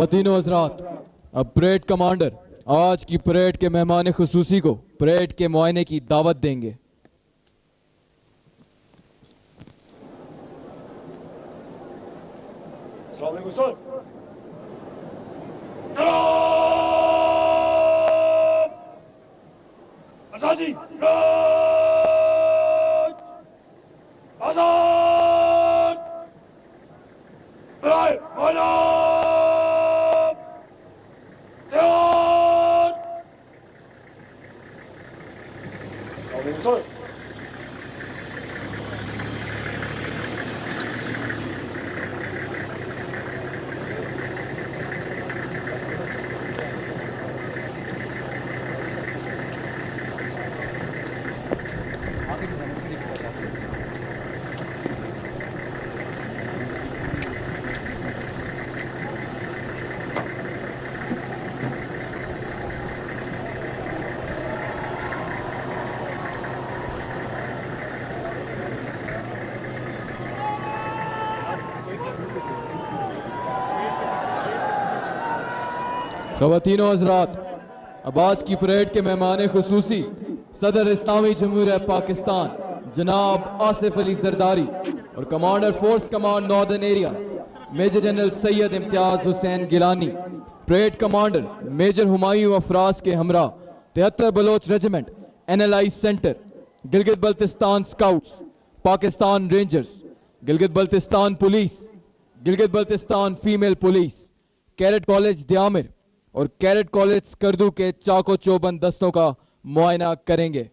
خواتین و حضرات، اب پریڈ کمانڈر آج کی پریڈ کے مہمان خصوصی کو پریڈ کے معائنے کی دعوت دیں گے۔ السلام علیکم سر۔ آزادی آزاد برائے مولا تیار۔ السلام علیکم سر۔ خواتین و حضرات، اب آج کی پریڈ کے مہمان خصوصی صدر اسلامی جمہوریہ پاکستان جناب آصف علی زرداری اور commander force command northern area major general Syed Imtiaz Hussain Gilani, parade commander major Humayun Afraz کے ہمراہ 73 Baloch regiment NLI centre, Gilgit Baltistan scouts, Pakistan rangers, Gilgit Baltistan police, Gilgit Baltistan female police, cadet college Diamer اور کیڈٹ کالج سکردو کے چاکو چوبند دستوں کا معائنہ کریں گے۔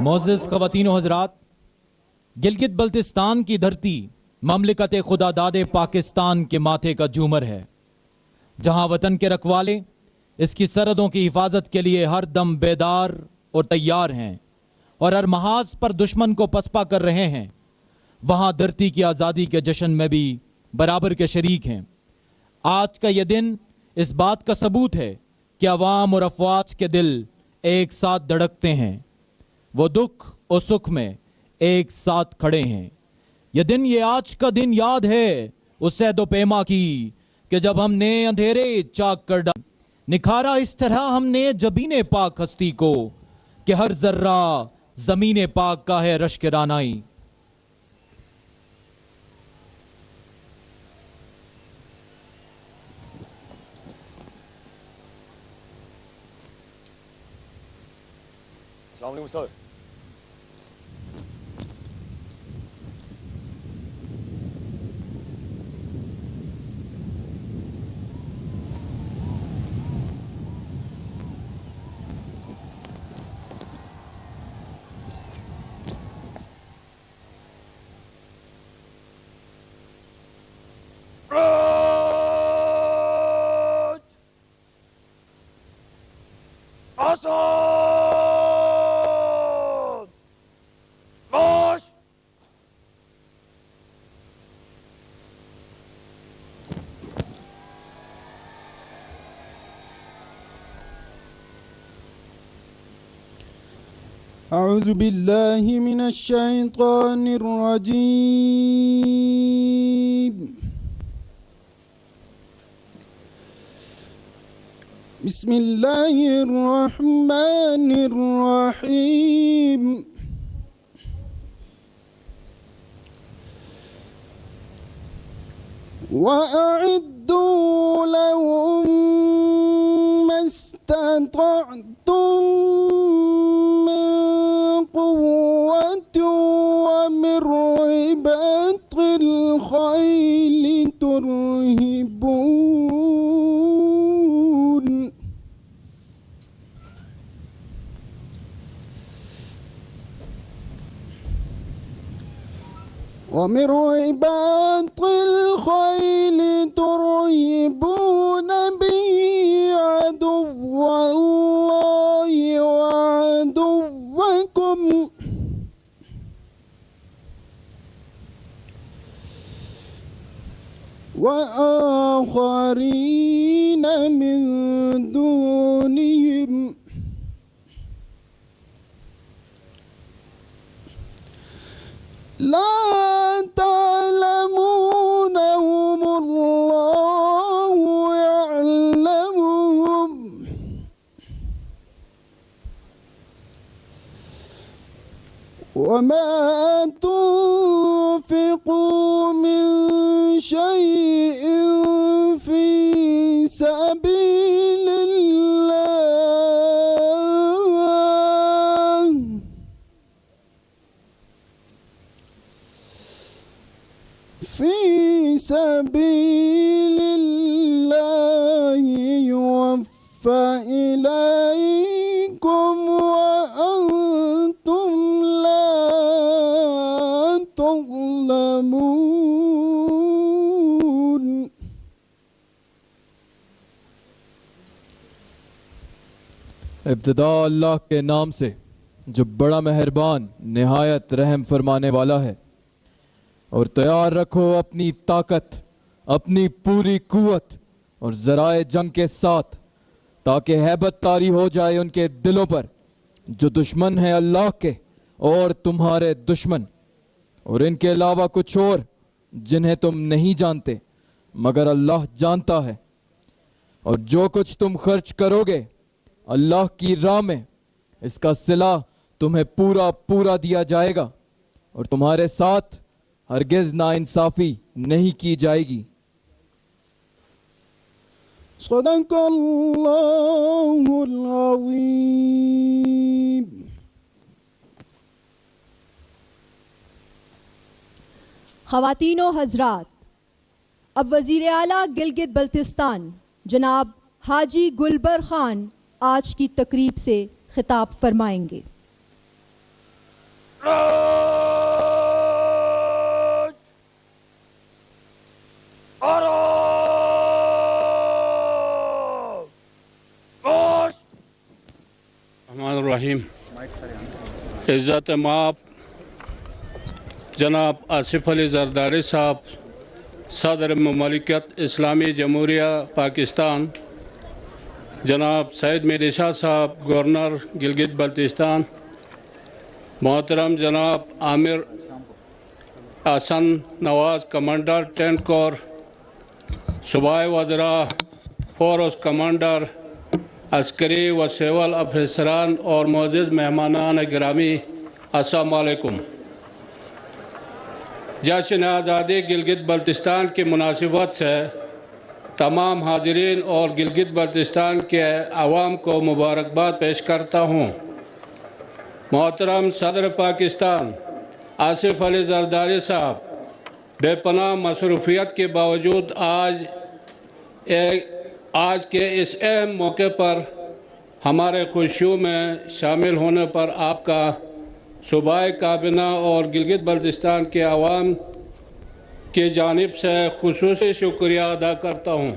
معزز خواتین و حضرات، گلگت بلتستان کی دھرتی مملکت خدا داد پاکستان کے ماتھے کا جھومر ہے، جہاں وطن کے رکھوالے اس کی سرحدوں کی حفاظت کے لیے ہر دم بیدار اور تیار ہیں اور ہر محاذ پر دشمن کو پسپا کر رہے ہیں، وہاں دھرتی کی آزادی کے جشن میں بھی برابر کے شریک ہیں۔ آج کا یہ دن اس بات کا ثبوت ہے کہ عوام اور افواج کے دل ایک ساتھ دھڑکتے ہیں، وہ دکھ اور سکھ میں ایک ساتھ کھڑے ہیں۔ یہ آج کا دن یاد ہے اس عہد و پیما کی کہ جب ہم نے اندھیرے چاک کر ڈال، نکھارا اس طرح ہم نے جبین پاک ہستی کو کہ ہر ذرہ زمین پاک کا ہے رشک رانائی۔ السلام علیکم سر۔ أعوذ بالله من الشيطان الرجيم. بسم الله الرحمن الرحيم. وأعدوا لهم ما استطعتم من قوة ومن رباط الخيل ترهبون به عدو الله وعدوكم وآخرين من دونهم لا تعلمونهم الله يعلمهم وما تنفقوا من شيء في سبيل الله يوفى إليكم وأنتم لا تظلمون. ابتدا اللہ کے نام سے جو بڑا مہربان نہایت رحم فرمانے والا ہے، اور تیار رکھو اپنی طاقت، اپنی پوری قوت اور ذرائع جنگ کے ساتھ، تاکہ ہیبت طاری ہو جائے ان کے دلوں پر جو دشمن ہیں اللہ کے اور تمہارے دشمن، اور ان کے علاوہ کچھ اور جنہیں تم نہیں جانتے مگر اللہ جانتا ہے. اور جو کچھ تم خرچ کرو گے اللہ کی راہ میں، اس کا صلہ تمہیں پورا پورا دیا جائے گا، اور تمہارے ساتھ ہرگز ناانصافی نہیں کی جائے گی. صدق اللہ العظیم. خواتین و حضرات، اب وزیر اعلیٰ گلگت بلتستان جناب حاجی گلبر خان آج کی تقریب سے خطاب فرمائیں گے. الرحمن الرحیم. عزت مآب جناب آصف علی زرداری صاحب، صدر مملکت اسلامی جمہوریہ پاکستان، جناب سعید میری شاہ صاحب گورنر گلگت بلتستان، محترم جناب عامر احسن نواز کمانڈر 10 کور، صوبائی وزراء، فورس کمانڈر، عسکری و سول افسران اور معزز مہمانان گرامی، السلام علیکم. جشن آزادی گلگت بلتستان کی مناسبت سے تمام حاضرین اور گلگت بلتستان کے عوام کو مبارکباد پیش کرتا ہوں. محترم صدر پاکستان آصف علی زرداری صاحب، بے پناہ مصروفیت کے باوجود آج کے اس اہم موقع پر ہمارے خوشیوں میں شامل ہونے پر آپ کا صوبائی کابینہ اور گلگت بلتستان کے عوام کی جانب سے خصوصی شکریہ ادا کرتا ہوں.